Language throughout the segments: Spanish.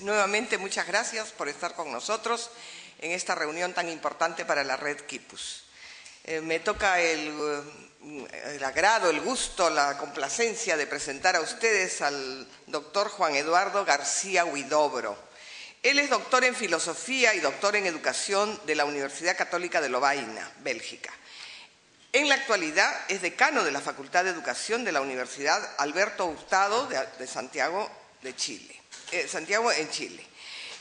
Nuevamente, muchas gracias por estar con nosotros en esta reunión tan importante para la Red Quipus. Me toca el agrado, el gusto, la complacencia de presentar a ustedes al doctor Juan Eduardo García Huidobro. Él es doctor en Filosofía y doctor en Educación de la Universidad Católica de Lovaina, Bélgica. En la actualidad es decano de la Facultad de Educación de la Universidad Alberto Hurtado de Santiago en Chile,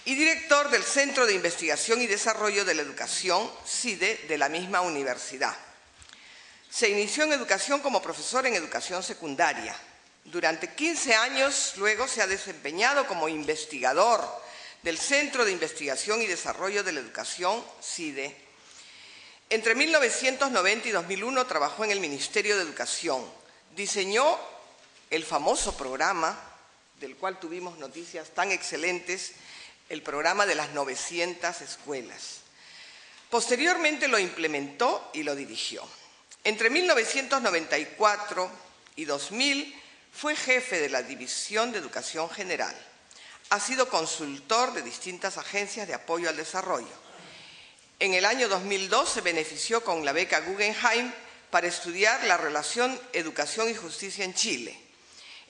y director del Centro de Investigación y Desarrollo de la Educación, CIDE, de la misma universidad. Se inició en educación como profesor en educación secundaria. Durante 15 años luego se ha desempeñado como investigador del Centro de Investigación y Desarrollo de la Educación, CIDE. Entre 1990 y 2001 trabajó en el Ministerio de Educación. Diseñó el famoso programa, del cual tuvimos noticias tan excelentes, el programa de las 900 escuelas. Posteriormente lo implementó y lo dirigió. Entre 1994 y 2000 fue jefe de la División de Educación General. Ha sido consultor de distintas agencias de apoyo al desarrollo. En el año 2002 se benefició con la beca Guggenheim para estudiar la relación educación y justicia en Chile.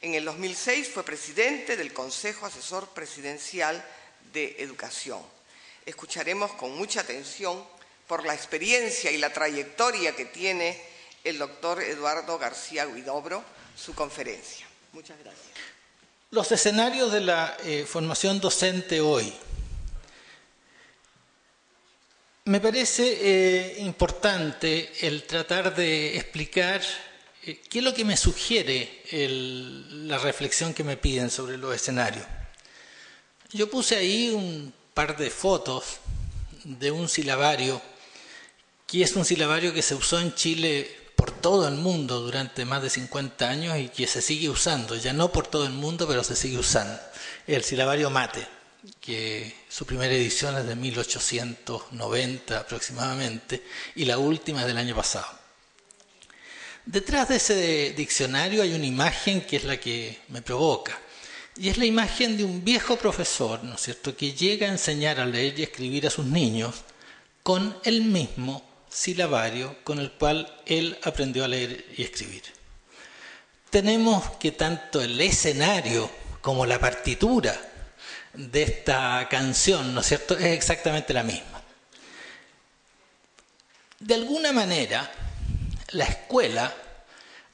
En el 2006 fue presidente del Consejo Asesor Presidencial de Educación. Escucharemos con mucha atención por la experiencia y la trayectoria que tiene el doctor Eduardo García Huidobro su conferencia. Muchas gracias. Los escenarios de la formación docente hoy. Me parece importante el tratar de explicar qué es lo que me sugiere la reflexión que me piden sobre los escenarios. Yo puse ahí un par de fotos de un silabario, que es un silabario que se usó en Chile por todo el mundo durante más de 50 años y que se sigue usando, ya no por todo el mundo, pero se sigue usando. El silabario Mate, que su primera edición es de 1890 aproximadamente y la última es del año pasado. Detrás de ese diccionario hay una imagen que es la que me provoca, y es la imagen de un viejo profesor, ¿no es cierto?, que llega a enseñar a leer y escribir a sus niños con el mismo silabario con el cual él aprendió a leer y escribir. Tenemos que tanto el escenario como la partitura de esta canción, ¿no es cierto?, es exactamente la misma. De alguna manera, la escuela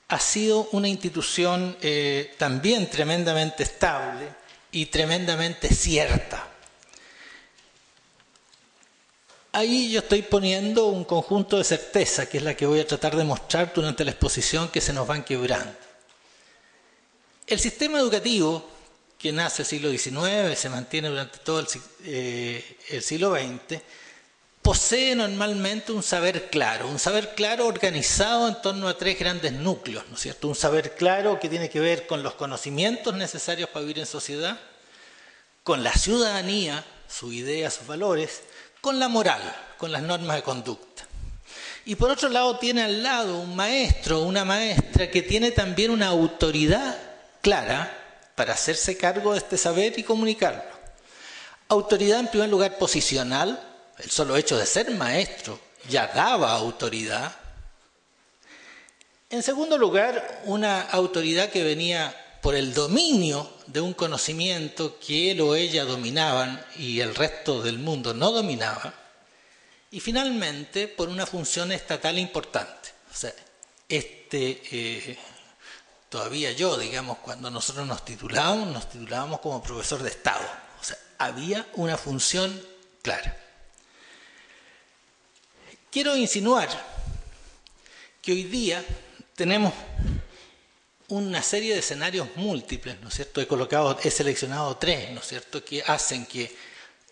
ha sido una institución también tremendamente estable y tremendamente cierta. Ahí yo estoy poniendo un conjunto de certeza, que es la que voy a tratar de mostrar durante la exposición, que se nos van quebrando. El sistema educativo, que nace el siglo XIX, se mantiene durante todo el siglo XX, posee normalmente un saber claro organizado en torno a tres grandes núcleos, ¿no es cierto? Un saber claro que tiene que ver con los conocimientos necesarios para vivir en sociedad, con la ciudadanía, sus ideas, sus valores, con la moral, con las normas de conducta. Y por otro lado tiene al lado un maestro o una maestra que tiene también una autoridad clara para hacerse cargo de este saber y comunicarlo. Autoridad en primer lugar posicional. El solo hecho de ser maestro ya daba autoridad. En segundo lugar, una autoridad que venía por el dominio de un conocimiento que él o ella dominaban y el resto del mundo no dominaba. Y finalmente, por una función estatal importante. O sea, todavía yo, digamos, cuando nosotros nos titulábamos como profesor de Estado. O sea, había una función clara. Quiero insinuar que hoy día tenemos una serie de escenarios múltiples, ¿no es cierto? He seleccionado tres, ¿no es cierto?, que hacen que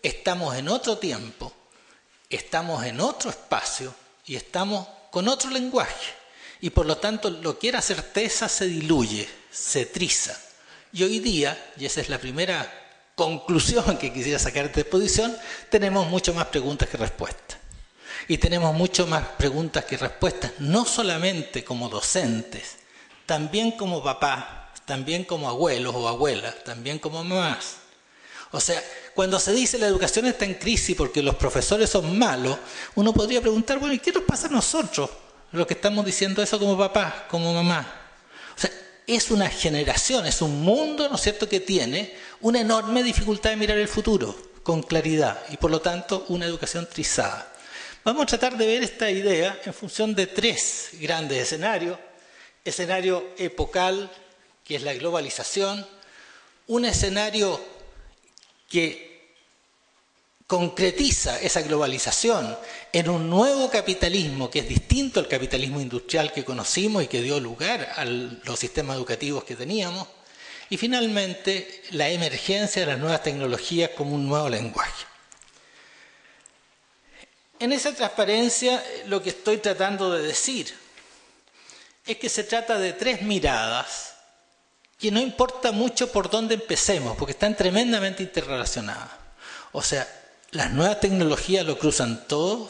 estamos en otro tiempo, estamos en otro espacio y estamos con otro lenguaje. Y por lo tanto, lo que era certeza se diluye, se triza. Y hoy día, y esa es la primera conclusión que quisiera sacar de esta exposición, tenemos mucho más preguntas que respuestas. Y tenemos mucho más preguntas que respuestas, no solamente como docentes, también como papás, también como abuelos o abuelas, también como mamás. O sea, cuando se dice la educación está en crisis porque los profesores son malos, uno podría preguntar, bueno, ¿y qué nos pasa a nosotros, los que estamos diciendo eso como papás, como mamá? O sea, es una generación, es un mundo, ¿no es cierto?, que tiene una enorme dificultad de mirar el futuro con claridad y por lo tanto una educación trizada. Vamos a tratar de ver esta idea en función de tres grandes escenarios. Escenario epocal, que es la globalización, un escenario que concretiza esa globalización en un nuevo capitalismo que es distinto al capitalismo industrial que conocimos y que dio lugar a los sistemas educativos que teníamos, y finalmente la emergencia de las nuevas tecnologías como un nuevo lenguaje. En esa transparencia lo que estoy tratando de decir es que se trata de tres miradas que no importa mucho por dónde empecemos, porque están tremendamente interrelacionadas. O sea, las nuevas tecnologías lo cruzan todo,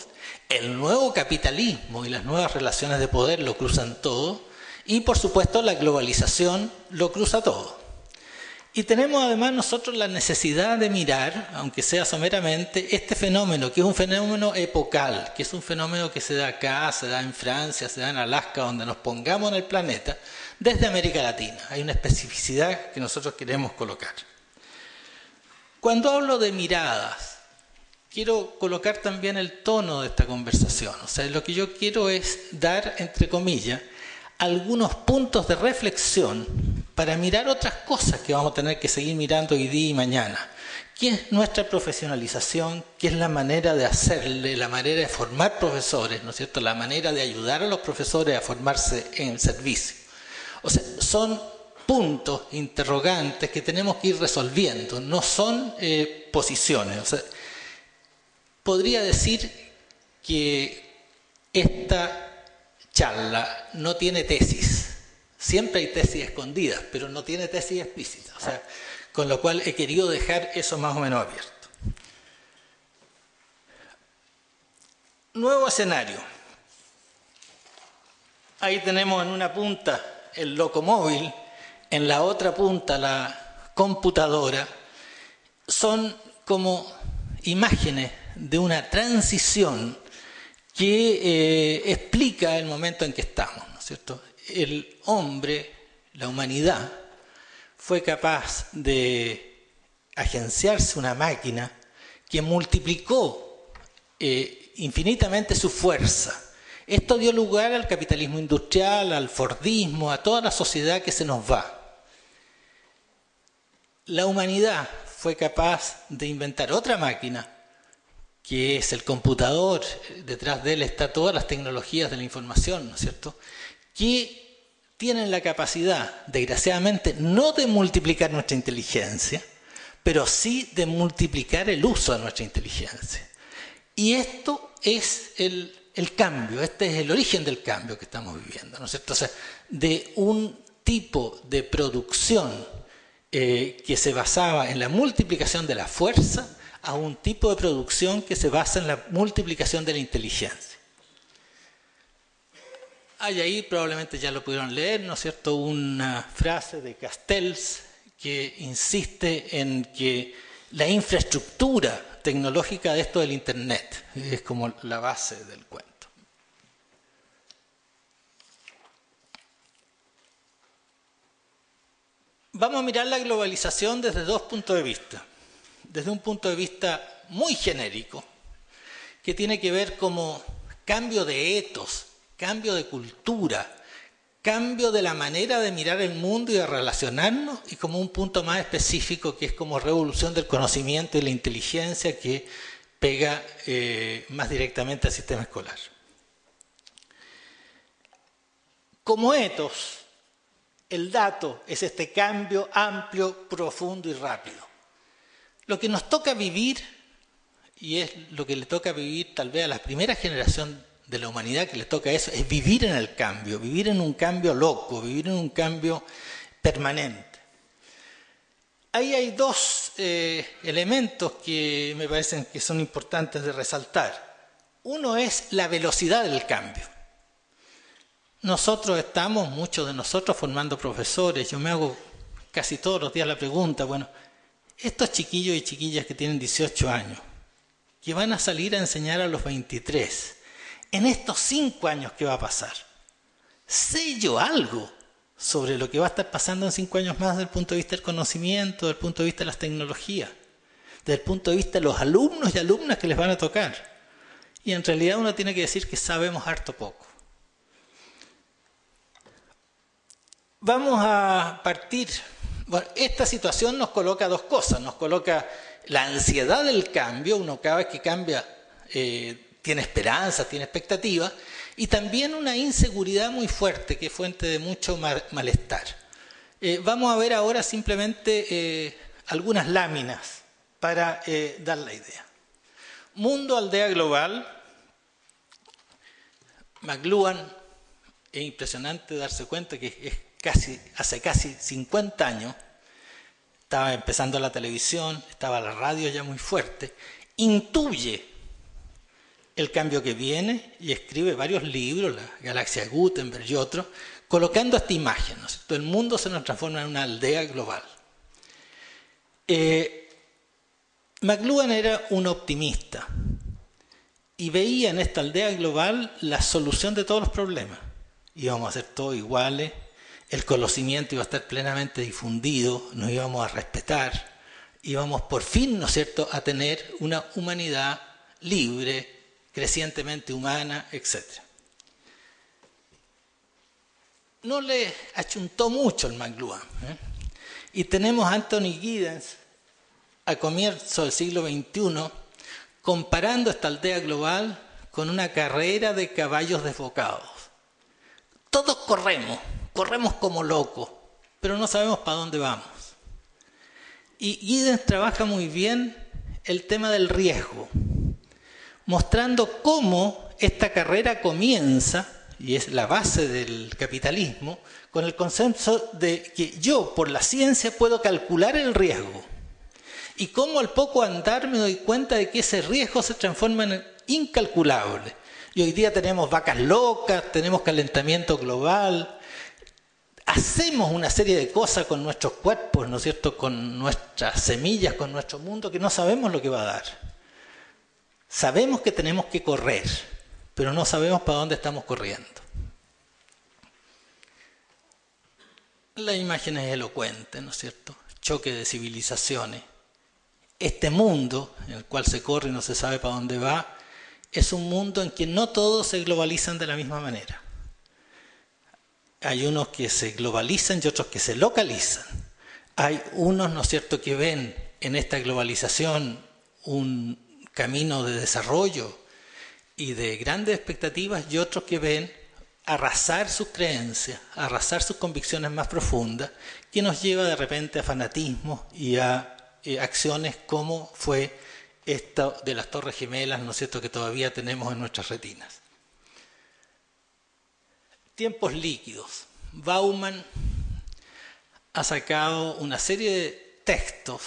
el nuevo capitalismo y las nuevas relaciones de poder lo cruzan todo, y por supuesto la globalización lo cruza todo. Y tenemos además nosotros la necesidad de mirar, aunque sea someramente, este fenómeno, que es un fenómeno epocal, que es un fenómeno que se da acá, se da en Francia, se da en Alaska, donde nos pongamos en el planeta, desde América Latina. Hay una especificidad que nosotros queremos colocar. Cuando hablo de miradas, quiero colocar también el tono de esta conversación. O sea, lo que yo quiero es dar, entre comillas, algunos puntos de reflexión para mirar otras cosas que vamos a tener que seguir mirando hoy día y mañana. ¿Qué es nuestra profesionalización? ¿Qué es la manera de hacerle, la manera de formar profesores, ¿no es cierto? La manera de ayudar a los profesores a formarse en el servicio. O sea, son puntos interrogantes que tenemos que ir resolviendo, no son posiciones. O sea, podría decir que esta charla no tiene tesis. Siempre hay tesis escondidas, pero no tiene tesis explícita. O sea, con lo cual he querido dejar eso más o menos abierto. Nuevo escenario. Ahí tenemos en una punta el locomóvil, en la otra punta la computadora. Son como imágenes de una transición que explica el momento en que estamos, ¿no es cierto? El hombre, la humanidad, fue capaz de agenciarse una máquina que multiplicó infinitamente su fuerza. Esto dio lugar al capitalismo industrial, al fordismo, a toda la sociedad que se nos va. La humanidad fue capaz de inventar otra máquina, que es el computador. Detrás de él están todas las tecnologías de la información, ¿no es cierto?, que tienen la capacidad, desgraciadamente, no de multiplicar nuestra inteligencia, pero sí de multiplicar el uso de nuestra inteligencia. Y esto es el cambio, este es el origen del cambio que estamos viviendo, ¿no es cierto? O sea, de un tipo de producción que se basaba en la multiplicación de la fuerza a un tipo de producción que se basa en la multiplicación de la inteligencia. Hay ahí, probablemente ya lo pudieron leer, ¿no es cierto?, una frase de Castells que insiste en que la infraestructura tecnológica de esto del Internet es como la base del cuento. Vamos a mirar la globalización desde dos puntos de vista. Desde un punto de vista muy genérico, que tiene que ver como cambio de etos, cambio de cultura, cambio de la manera de mirar el mundo y de relacionarnos, y como un punto más específico que es como revolución del conocimiento y la inteligencia que pega más directamente al sistema escolar. Como etos, el dato es este cambio amplio, profundo y rápido. Lo que nos toca vivir, y es lo que le toca vivir tal vez a la primera generación de la humanidad que le toca eso, es vivir en el cambio, vivir en un cambio loco, vivir en un cambio permanente. Ahí hay dos elementos que me parecen que son importantes de resaltar. Uno es la velocidad del cambio. Nosotros estamos, muchos de nosotros, formando profesores. Yo me hago casi todos los días la pregunta, bueno, estos chiquillos y chiquillas que tienen 18 años, que van a salir a enseñar a los 23, en estos 5 años, ¿qué va a pasar? ¿Sé yo algo sobre lo que va a estar pasando en 5 años más desde el punto de vista del conocimiento, desde el punto de vista de las tecnologías, desde el punto de vista de los alumnos y alumnas que les van a tocar? Y en realidad uno tiene que decir que sabemos harto poco. Vamos a partir. Bueno, esta situación nos coloca dos cosas. Nos coloca la ansiedad del cambio. Uno cada vez que cambia tiene esperanza, tiene expectativa. Y también una inseguridad muy fuerte que es fuente de mucho malestar. Vamos a ver ahora simplemente algunas láminas para dar la idea. Mundo, aldea global. McLuhan, es impresionante darse cuenta que hace casi 50 años, estaba empezando la televisión, estaba la radio ya muy fuerte, intuye el cambio que viene y escribe varios libros, la Galaxia de Gutenberg y otros, colocando esta imagen, ¿no es cierto? El mundo se nos transforma en una aldea global. McLuhan era un optimista y veía en esta aldea global la solución de todos los problemas. Íbamos a ser todos iguales, el conocimiento iba a estar plenamente difundido, nos íbamos a respetar, íbamos por fin, ¿no es cierto?, a tener una humanidad libre, crecientemente humana, etc. No le achuntó mucho el McLuhan, Y tenemos a Anthony Giddens a comienzos del siglo XXI comparando esta aldea global con una carrera de caballos desbocados. Todos corremos como locos, pero no sabemos para dónde vamos. Y Giddens trabaja muy bien el tema del riesgo, mostrando cómo esta carrera comienza, y es la base del capitalismo, con el concepto de que yo, por la ciencia, puedo calcular el riesgo. Y cómo al poco andar me doy cuenta de que ese riesgo se transforma en incalculable. Y hoy día tenemos vacas locas, tenemos calentamiento global, hacemos una serie de cosas con nuestros cuerpos, ¿no es cierto?, con nuestras semillas, con nuestro mundo, que no sabemos lo que va a dar. Sabemos que tenemos que correr, pero no sabemos para dónde estamos corriendo. La imagen es elocuente, ¿no es cierto? Choque de civilizaciones. Este mundo en el cual se corre y no se sabe para dónde va, es un mundo en que no todos se globalizan de la misma manera. Hay unos que se globalizan y otros que se localizan. Hay unos, ¿no es cierto?, que ven en esta globalización un camino de desarrollo y de grandes expectativas, y otros que ven arrasar sus creencias, arrasar sus convicciones más profundas, que nos lleva de repente a fanatismo y a acciones como fue esta de las Torres Gemelas, ¿no es cierto?, que todavía tenemos en nuestras retinas. Tiempos líquidos. Bauman ha sacado una serie de textos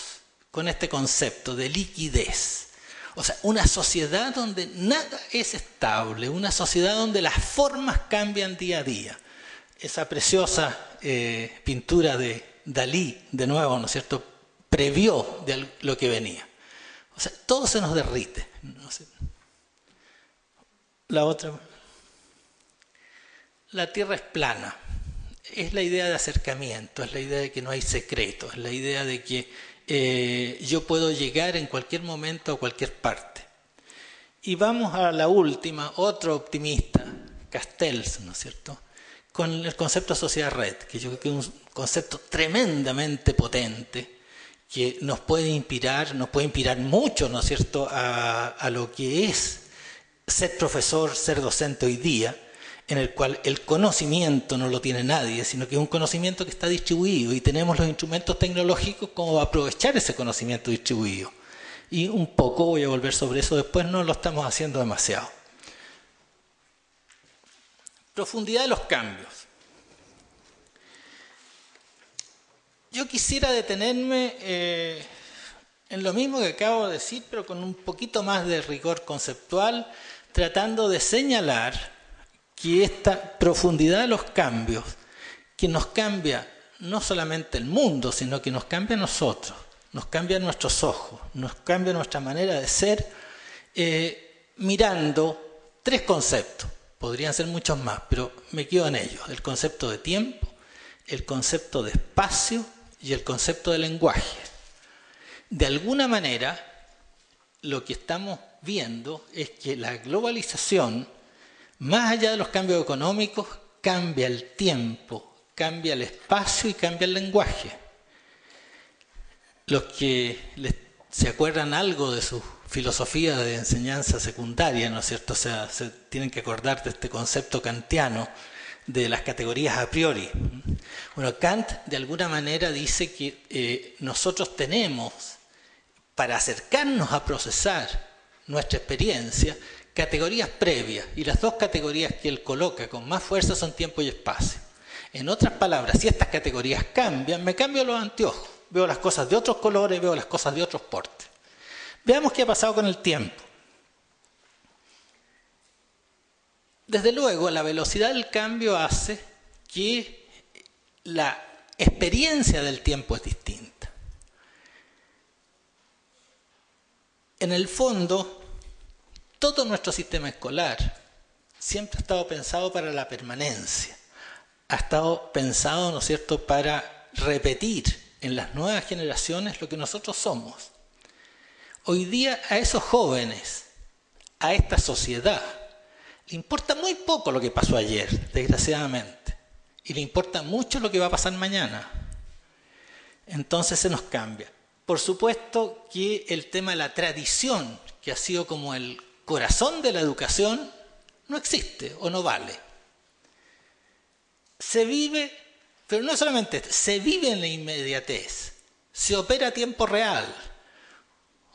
con este concepto de liquidez. O sea, una sociedad donde nada es estable, una sociedad donde las formas cambian día a día. Esa preciosa pintura de Dalí, de nuevo, ¿no es cierto?, previó de lo que venía. O sea, todo se nos derrite. No sé. La otra. La Tierra es plana. Es la idea de acercamiento, es la idea de que no hay secretos, es la idea de que yo puedo llegar en cualquier momento a cualquier parte. Y vamos a la última, otro optimista, Castells, ¿no es cierto?, con el concepto de sociedad red, que yo creo que es un concepto tremendamente potente, que nos puede inspirar mucho, ¿no es cierto?, a lo que es ser profesor, ser docente hoy día, en el cual el conocimiento no lo tiene nadie, sino que es un conocimiento que está distribuido y tenemos los instrumentos tecnológicos como aprovechar ese conocimiento distribuido. Y un poco voy a volver sobre eso después, no lo estamos haciendo demasiado. Profundidad de los cambios. Yo quisiera detenerme en lo mismo que acabo de decir, pero con un poquito más de rigor conceptual, tratando de señalar que esta profundidad de los cambios, que nos cambia no solamente el mundo, sino que nos cambia a nosotros, nos cambia nuestros ojos, nos cambia nuestra manera de ser, mirando 3 conceptos. Podrían ser muchos más, pero me quedo en ellos. El concepto de tiempo, el concepto de espacio y el concepto de lenguaje. De alguna manera, lo que estamos viendo es que la globalización, más allá de los cambios económicos, cambia el tiempo, cambia el espacio y cambia el lenguaje. Los que se acuerdan algo de su filosofía de enseñanza secundaria, ¿no es cierto? O sea, se tienen que acordar de este concepto kantiano de las categorías a priori. Bueno, Kant de alguna manera dice que nosotros tenemos, para acercarnos a procesar nuestra experiencia, categorías previas, y las 2 categorías que él coloca con más fuerza son tiempo y espacio. En otras palabras, si estas categorías cambian, me cambio los anteojos, veo las cosas de otros colores, veo las cosas de otros portes. Veamos qué ha pasado con el tiempo. Desde luego, la velocidad del cambio hace que la experiencia del tiempo es distinta. En el fondo, todo nuestro sistema escolar siempre ha estado pensado para la permanencia. Ha estado pensado, ¿no es cierto?, para repetir en las nuevas generaciones lo que nosotros somos. Hoy día a esos jóvenes, a esta sociedad, le importa muy poco lo que pasó ayer, desgraciadamente, y le importa mucho lo que va a pasar mañana. Entonces se nos cambia. Por supuesto que el tema de la tradición, que ha sido como el corazón de la educación, no existe o no vale. Se vive, pero no solamente, se vive en la inmediatez, se opera a tiempo real.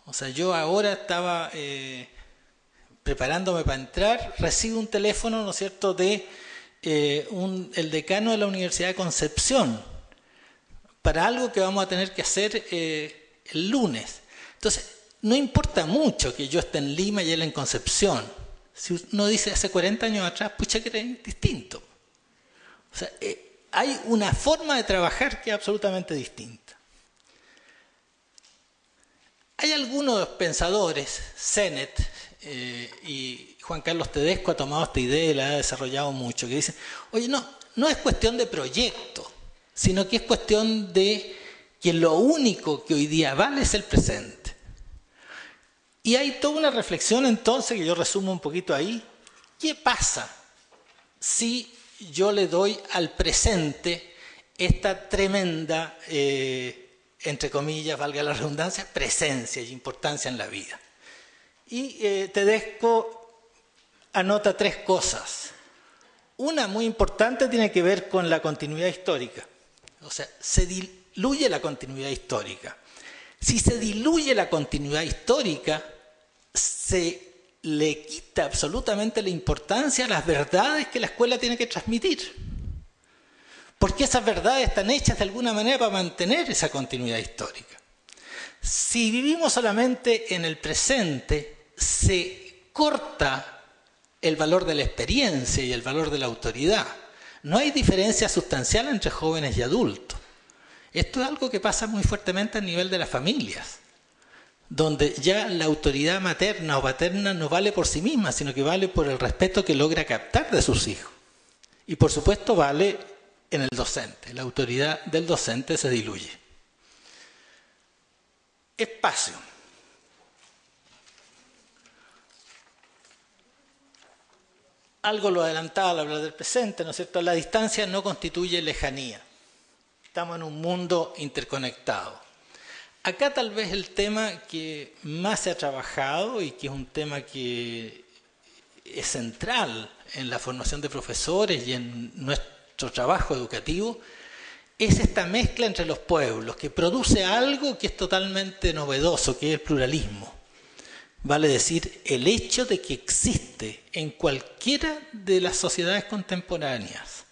O sea, yo ahora estaba preparándome para entrar, recibo un teléfono, ¿no es cierto?, de el decano de la Universidad de Concepción, para algo que vamos a tener que hacer el lunes. Entonces, no importa mucho que yo esté en Lima y él en Concepción. Si uno dice hace 40 años atrás, pucha, que era distinto. O sea, hay una forma de trabajar que es absolutamente distinta. Hay algunos pensadores, Sennett y Juan Carlos Tedesco ha tomado esta idea y la ha desarrollado mucho, que dicen, oye, no es cuestión de proyecto, sino que es cuestión de que lo único que hoy día vale es el presente. Y hay toda una reflexión entonces, que yo resumo un poquito ahí. ¿Qué pasa si yo le doy al presente esta tremenda, entre comillas, valga la redundancia, presencia y importancia en la vida? Y Tedesco anota 3 cosas. Una muy importante tiene que ver con la continuidad histórica. O sea, se diluye la continuidad histórica. Si se diluye la continuidad histórica, se le quita absolutamente la importancia a las verdades que la escuela tiene que transmitir. Porque esas verdades están hechas de alguna manera para mantener esa continuidad histórica. Si vivimos solamente en el presente, se corta el valor de la experiencia y el valor de la autoridad. No hay diferencia sustancial entre jóvenes y adultos. Esto es algo que pasa muy fuertemente a nivel de las familias, donde ya la autoridad materna o paterna no vale por sí misma, sino que vale por el respeto que logra captar de sus hijos. Y por supuesto vale en el docente. La autoridad del docente se diluye. Espacio. Algo lo adelantaba al hablar del presente, ¿no es cierto? La distancia no constituye lejanía. Estamos en un mundo interconectado. Acá tal vez el tema que más se ha trabajado y que es un tema que es central en la formación de profesores y en nuestro trabajo educativo es esta mezcla entre los pueblos que produce algo que es totalmente novedoso, que es el pluralismo. Vale decir, el hecho de que existe en cualquiera de las sociedades contemporáneas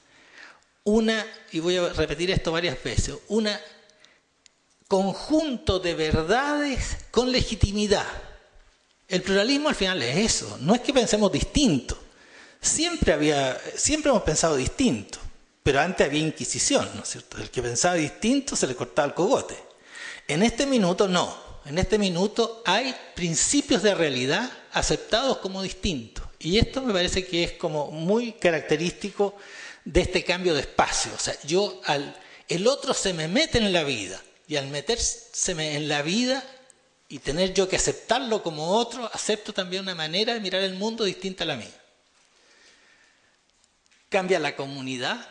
y voy a repetir esto varias veces, un conjunto de verdades con legitimidad. El pluralismo al final es eso, no es que pensemos distinto. Siempre hemos pensado distinto, pero antes había inquisición, ¿no es cierto? El que pensaba distinto se le cortaba el cogote. En este minuto no. En este minuto hay principios de realidad aceptados como distintos. Y esto me parece que es como muy característico de este cambio de espacio. O sea, el otro se me mete en la vida, y al metérseme en la vida y tener yo que aceptarlo como otro, acepto también una manera de mirar el mundo distinta a la mía. Cambia la comunidad.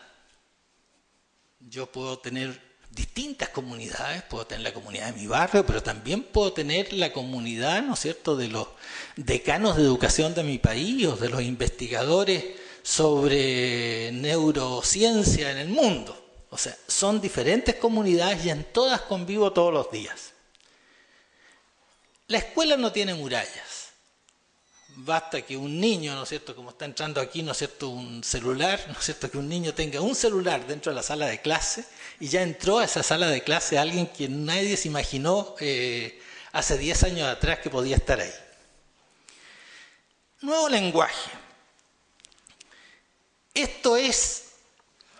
Yo puedo tener distintas comunidades, puedo tener la comunidad de mi barrio, pero también puedo tener la comunidad, ¿no es cierto?, de los decanos de educación de mi país o de los investigadores sobre neurociencia en el mundo. O sea, son diferentes comunidades y en todas convivo todos los días. La escuela no tiene murallas. Basta que un niño, ¿no es cierto?, como está entrando aquí, ¿no es cierto?, un celular, ¿no es cierto?, que un niño tenga un celular dentro de la sala de clase y ya entró a esa sala de clase alguien que nadie se imaginó hace 10 años atrás que podía estar ahí. Nuevo lenguaje. Esto es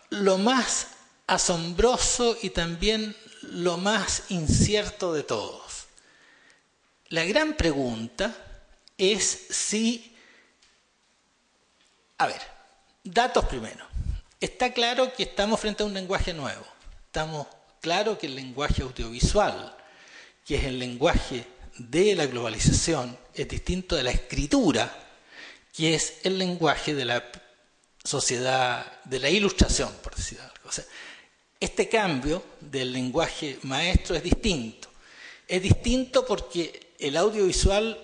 lo más asombroso y también lo más incierto de todos. La gran pregunta es si... A ver, datos primero. Está claro que estamos frente a un lenguaje nuevo. Estamos claro que el lenguaje audiovisual, que es el lenguaje de la globalización, es distinto de la escritura, que es el lenguaje de la sociedad, de la ilustración, por decir algo. O sea, este cambio del lenguaje maestro es distinto. Es distinto porque el audiovisual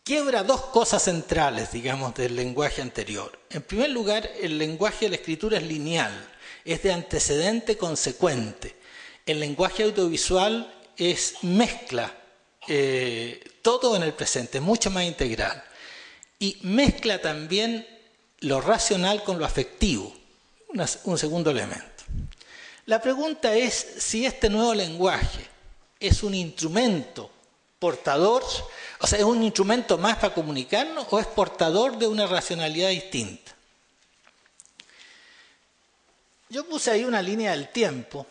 quiebra dos cosas centrales, digamos, del lenguaje anterior. En primer lugar, el lenguaje de la escritura es lineal, es de antecedente consecuente. El lenguaje audiovisual es mezcla todo en el presente, mucho más integral. Y mezcla también lo racional con lo afectivo, un segundo elemento. La pregunta es si este nuevo lenguaje es un instrumento portador, o sea, ¿es un instrumento más para comunicarnos o es portador de una racionalidad distinta? Yo puse ahí una línea del tiempo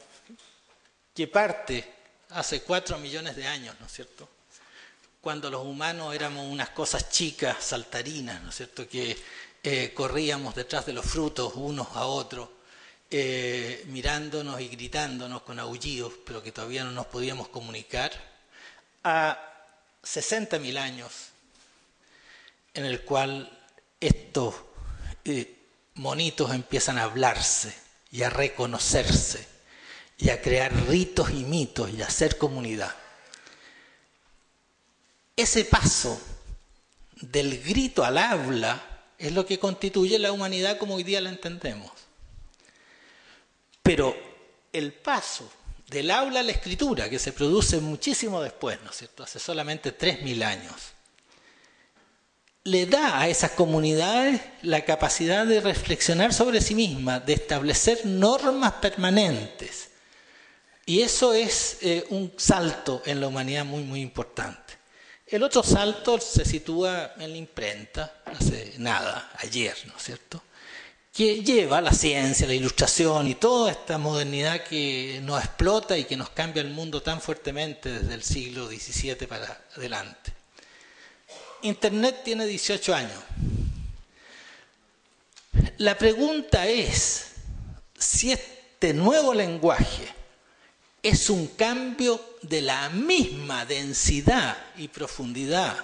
que parte hace 4 millones de años, ¿no es cierto?, cuando los humanos éramos unas cosas chicas, saltarinas, ¿no es cierto?, que corríamos detrás de los frutos unos a otros, mirándonos y gritándonos con aullidos, pero que todavía no nos podíamos comunicar, a 60.000 años, en el cual estos monitos empiezan a hablarse y a reconocerse y a crear ritos y mitos y a hacer comunidad. Ese paso del grito al habla es lo que constituye la humanidad como hoy día la entendemos. Pero el paso del habla a la escritura, que se produce muchísimo después, ¿no es cierto?, hace solamente 3.000 años, le da a esas comunidades la capacidad de reflexionar sobre sí mismas, de establecer normas permanentes. Y eso es un salto en la humanidad muy, muy importante. El otro salto se sitúa en la imprenta, hace nada, ayer, ¿no es cierto?, que lleva la ciencia, la ilustración y toda esta modernidad que nos explota y que nos cambia el mundo tan fuertemente desde el siglo XVII para adelante. Internet tiene 18 años. La pregunta es si este nuevo lenguaje es un cambio de la misma densidad y profundidad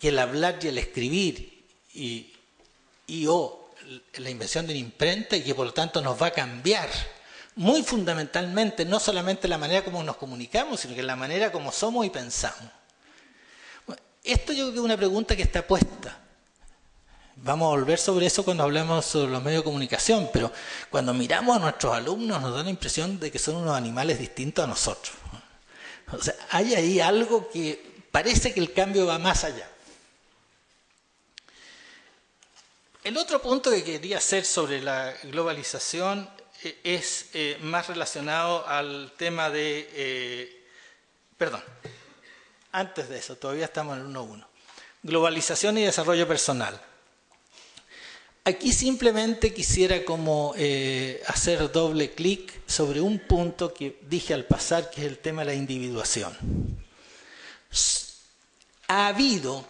que el hablar y el escribir o la invención de una imprenta, y que por lo tanto nos va a cambiar muy fundamentalmente no solamente la manera como nos comunicamos, sino que la manera como somos y pensamos. Bueno, esto yo creo que es una pregunta que está puesta. Vamos a volver sobre eso cuando hablemos sobre los medios de comunicación, pero cuando miramos a nuestros alumnos nos da la impresión de que son unos animales distintos a nosotros. O sea, hay ahí algo que parece que el cambio va más allá. El otro punto que quería hacer sobre la globalización es más relacionado al tema de... antes de eso, todavía estamos en el 1.1. Globalización y desarrollo personal. Aquí simplemente quisiera como hacer doble clic sobre un punto que dije al pasar, que es el tema de la individuación. Ha habido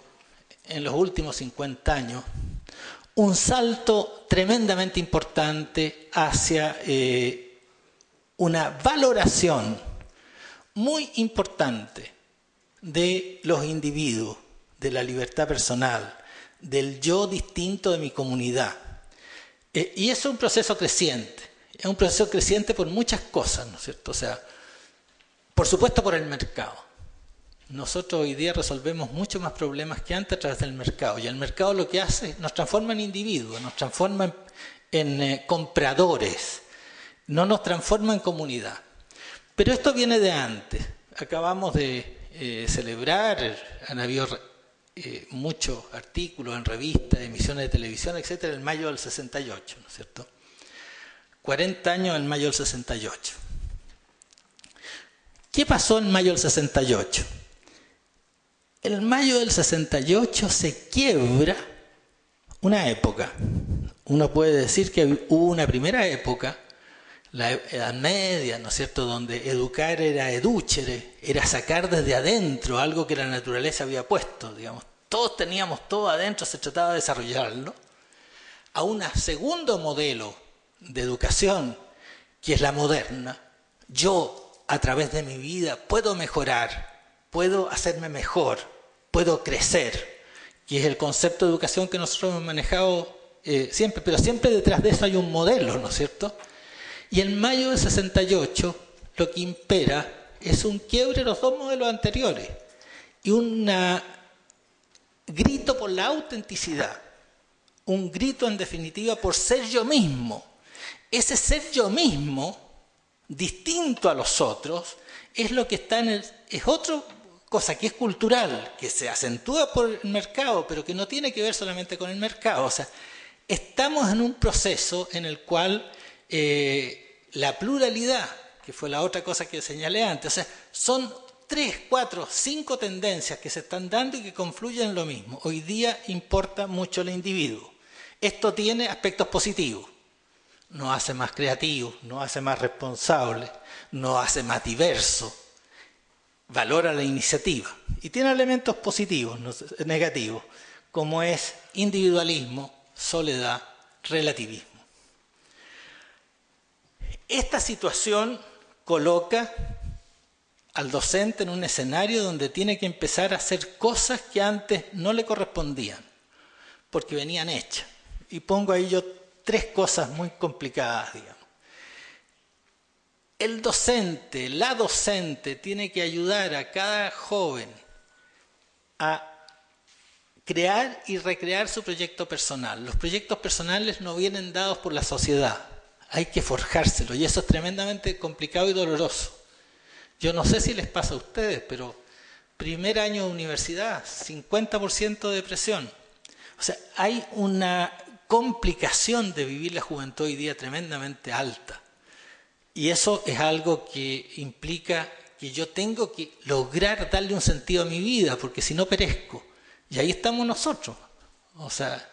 en los últimos 50 años un salto tremendamente importante hacia una valoración muy importante de los individuos, de la libertad personal, del yo distinto de mi comunidad. Y eso es un proceso creciente. Es un proceso creciente por muchas cosas, ¿no es cierto? O sea, por supuesto por el mercado. Nosotros hoy día resolvemos muchos más problemas que antes a través del mercado. Y el mercado lo que hace, nos transforma en individuos, nos transforma en compradores, no nos transforma en comunidad. Pero esto viene de antes. Acabamos de celebrar, han habido muchos artículos en revistas, emisiones de televisión, etcétera, en mayo del 68, ¿no es cierto? 40 años en mayo del 68. ¿Qué pasó en mayo del 68? En mayo del 68 se quiebra una época. Uno puede decir que hubo una primera época, la Edad Media, ¿no es cierto?, donde educar era edúchere, era sacar desde adentro algo que la naturaleza había puesto, digamos. Todos teníamos todo adentro, se trataba de desarrollarlo. A un segundo modelo de educación, que es la moderna. Yo, a través de mi vida, puedo mejorar, puedo hacerme mejor, puedo crecer, que es el concepto de educación que nosotros hemos manejado siempre, pero siempre detrás de eso hay un modelo, ¿no es cierto? Y en mayo del 68 lo que impera es un quiebre de los dos modelos anteriores y un grito por la autenticidad, un grito en definitiva por ser yo mismo. Ese ser yo mismo, distinto a los otros, es lo que está es otra cosa que es cultural, que se acentúa por el mercado, pero que no tiene que ver solamente con el mercado. O sea, estamos en un proceso en el cual la pluralidad, que fue la otra cosa que señalé antes, o sea, son 3, 4, 5 tendencias que se están dando y que confluyen en lo mismo. Hoy día importa mucho el individuo. Esto tiene aspectos positivos. Nos hace más creativos, nos hace más responsables, nos hace más diversos, valora la iniciativa. Y tiene elementos positivos, negativos, como es individualismo, soledad, relativismo. Esta situación coloca al docente en un escenario donde tiene que empezar a hacer cosas que antes no le correspondían, porque venían hechas. Y pongo ahí yo 3 cosas muy complicadas, digamos. El docente, la docente, tiene que ayudar a cada joven a crear y recrear su proyecto personal. Los proyectos personales no vienen dados por la sociedad. Hay que forjárselo y eso es tremendamente complicado y doloroso. Yo no sé si les pasa a ustedes, pero primer año de universidad, 50% de depresión. O sea, hay una complicación de vivir la juventud hoy día tremendamente alta. Y eso es algo que implica que yo tengo que lograr darle un sentido a mi vida, porque si no perezco. Y ahí estamos nosotros. O sea,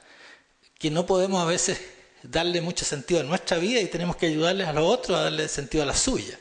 que no podemos a veces darle mucho sentido a nuestra vida y tenemos que ayudarles a los otros a darle sentido a la suya.